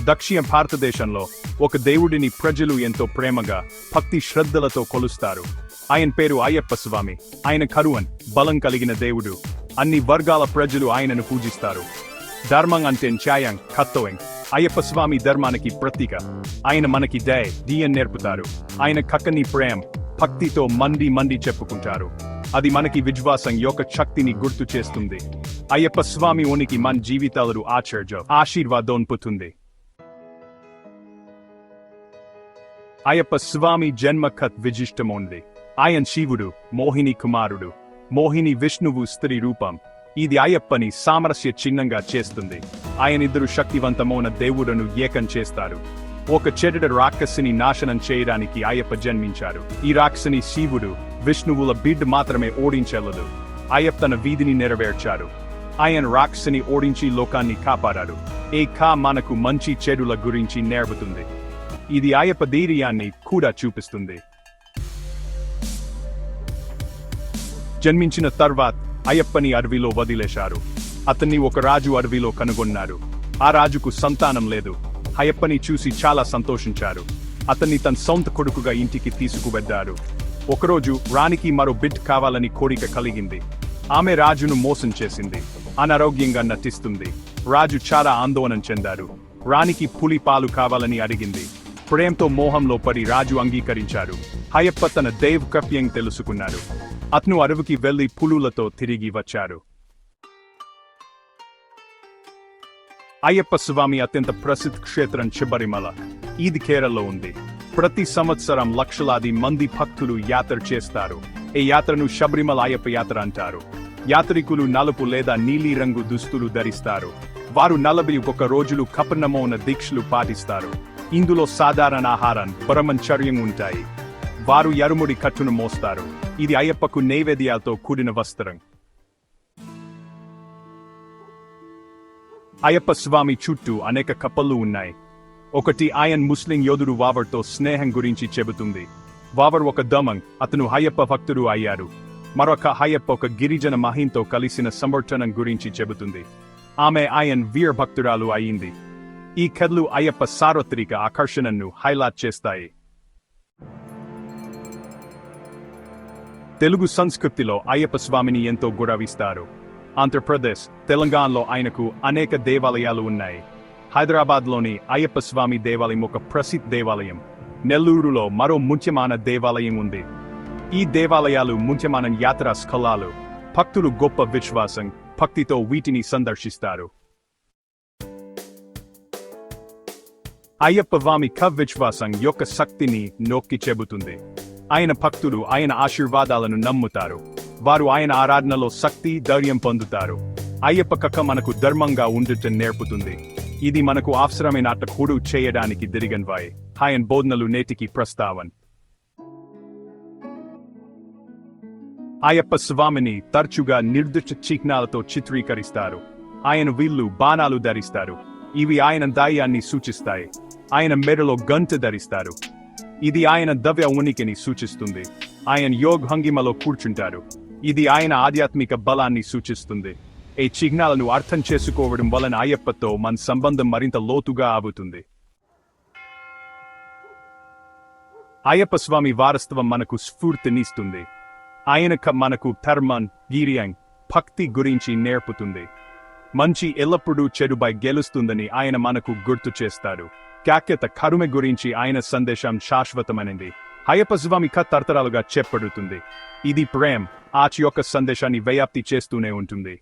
దక్షిణ భారతదేశంలో ఒక దేవుడిని ప్రజలు ఎంతో ప్రేమగా భక్తి శ్రద్ధలతో కొలుస్తారు. ఆయన పేరు అయ్యప్ప స్వామి. ఆయన కరువన్ బలం కలిగిన దేవుడు. అన్ని వర్గాల ప్రజలు ఆయనను పూజిస్తారు. ధర్మం అంటే న్యాయం కర్తవ్యం. అయ్యప్ప స్వామి ధర్మానికి ప్రతీక. ఆయన మనకి దయని నేర్పుతారు. ఆయన కక్కని ప్రేమ భక్తితో మంది చెప్పుకుంటారు. అది మనకి విశ్వాసం యొక్క శక్తిని గుర్తు చేస్తుంది. అయ్యప్ప స్వామి ఉనికి మన జీవితాలను ఆశీర్వాదం పుతుంది. అయ్యప్ప స్వామి జన్మ కథ విశిష్టమైనది. ఆయన శివుడు, మోహిని కుమారుడు. మోహిని విష్ణువు స్త్రీ రూపం. ఇది అయ్యప్పని సామరస్య చిహ్నంగా చేస్తుంది. ఆయనిద్దరు శక్తివంతమైన దేవుడును ఏకం చేస్తారు. ఒక చెడ్డ రాక్షసిని నాశనం చేయడానికి అయ్యప్ప జన్మించారు. ఈ రాక్షసిని శివుడు, విష్ణువుల బిడ్డ మాత్రమే ఓడించలేదు. అయ్యప్ప తన విధిని నెరవేర్చారు. ఆయన రాక్షసిని ఓడించి లోకాన్ని కాపాడారు. మనకు మంచి చెడుల గురించి నేర్పుతుంది. ఇది అయ్యప్ప ధైర్యాన్ని కూడా చూపిస్తుంది. జన్మించిన తర్వాత అయ్యప్పని అడవిలో వదిలేశారు. అతన్ని ఒక రాజు అడవిలో కనుగొన్నారు. ఆ రాజుకు సంతానం లేదు. అయ్యప్పని చూసి చాలా సంతోషించారు. అతన్ని తన సొంత కొడుకుగా ఇంటికి తీసుకువెళ్లారు. ఒకరోజు రాణికి మరో బిడ్డ కావాలని కోరిక కలిగింది. ఆమె రాజును మోసం చేసింది. అనారోగ్యంగా నటిస్తుంది. రాజు చాలా ఆందోళన చెందారు. రాణికి పులి పాలు కావాలని అడిగింది. ప్రేమతో మోహంలో పడి రాజు అంగీకరించారు. అయ్యప్ప తన దైవకృప్యం తెలుసుకున్నారు. అతను అడవికి వెళ్లి పులులతో తిరిగి వచ్చారు. అయ్యప్ప స్వామి అత్యంత ప్రసిద్ధ క్షేత్రం శబరిమల. ఇది కేరళలో ఉంది. ప్రతి సంవత్సరం లక్షలాది మంది భక్తులు యాత్ర చేస్తారు. ఈ యాత్రను శబరిమల అయ్యప్ప యాత్ర అంటారు. యాత్రికులు నలుపు లేదా నీలి రంగు దుస్తులు ధరిస్తారు. వారు 41 రోజులు కఠినమైన దీక్షలు పాటిస్తారు. ఇందులో సాధారణ ఆహారం, బ్రహ్మచర్యం ఉంటాయి. వారు ఎరుముడి కట్టును మోస్తారు. ఇది అయ్యప్పకు నైవేద్యాలతో కూడిన వస్త్రం. అయ్యప్ప స్వామి చుట్టూ అనేక కప్పలు ఉన్నాయి. ఒకటి ఆయన ముస్లిం యోధుడు వావర్తో స్నేహం గురించి చెబుతుంది. వావర్ ఒక దమంగ్, అతను అయ్యప్ప భక్తుడు అయ్యారు. మరొక అయ్యప్ప ఒక గిరిజన మహింతో కలిసిన సంవర్తనం గురించి చెబుతుంది. ఆమె ఆయన వీర భక్తురాలు అయింది. ఈ కథలు అయ్యప్ప సార్వత్రిక ఆకర్షణను హైలైట్ చేస్తాయి. తెలుగు సంస్కృతిలో అయ్యప్ప స్వామిని ఎంతో గౌరవిస్తారు. ఆంధ్రప్రదేశ్, తెలంగాణలో ఆయనకు అనేక దేవాలయాలు ఉన్నాయి. హైదరాబాద్లోని అయ్యప్ప స్వామి దేవాలయం ఒక ప్రసిద్ధ దేవాలయం. నెల్లూరులో మరో ముఖ్యమైన దేవాలయం ఉంది. ఈ దేవాలయాలు ముఖ్యమైన యాత్రా స్థలాలు. భక్తులు గొప్ప విశ్వాసం, భక్తితో వీటిని సందర్శిస్తారు. అయ్యప్ప స్వామి విశ్వాసం యొక్క శక్తిని నొక్కి చెబుతుంది. ఆయన భక్తులు ఆయన ఆశీర్వాదాలను నమ్ముతారు. వారు ఆయన ఆరాధనలో శక్తి, ధైర్యం పొందుతారు. అయ్యప్ప కక్క మనకు ధర్మంగా ఉండటం నేర్పుతుంది. ఇది మనకు అవసరమైన కూడా చేయడానికి దిరిగన్వాయి. ఆయన బోధనలు నేటికి ప్రస్తావన. అయ్యప్ప స్వామిని తరచుగా నిర్దిష్ట చిహ్నాలతో చిత్రీకరిస్తారు. ఆయన విల్లు, బాణాలు ధరిస్తారు. ఇవి ఆయన ధైర్యాన్ని సూచిస్తాయి. ఆయన మెడలో గంట ధరిస్తారు. ఇది ఆయన దవ్య ఉనికిని సూచిస్తుంది. ఆయన యోగ భంగిమలో కూర్చుంటారు. ఇది ఆయన ఆధ్యాత్మిక బలాన్ని సూచిస్తుంది. ఈ చిహ్నాలను అర్థం చేసుకోవడం వలన అయ్యప్పతో మన సంబంధం మరింత లోతుగా అవుతుంది. అయ్యప్ప స్వామి వారసత్వం మనకు స్ఫూర్తినిస్తుంది. ఆయన మనకు ధర్మం, ధైర్యం, భక్తి గురించి నేర్పుతుంది. మంచి ఎల్లప్పుడూ చెడుపై గెలుస్తుందని ఆయన మనకు గుర్తు చేస్తారు. కాక్యత కరుణ గురించి ఆయన సందేశం శాశ్వతమైనది. అయ్యప్ప స్వామి తరతరాలుగా చెప్పబడుతుంది. ఇది ప్రేమ, ఆచ యొక్క సందేశాన్ని వ్యాప్తి చేస్తూనే ఉంటుంది.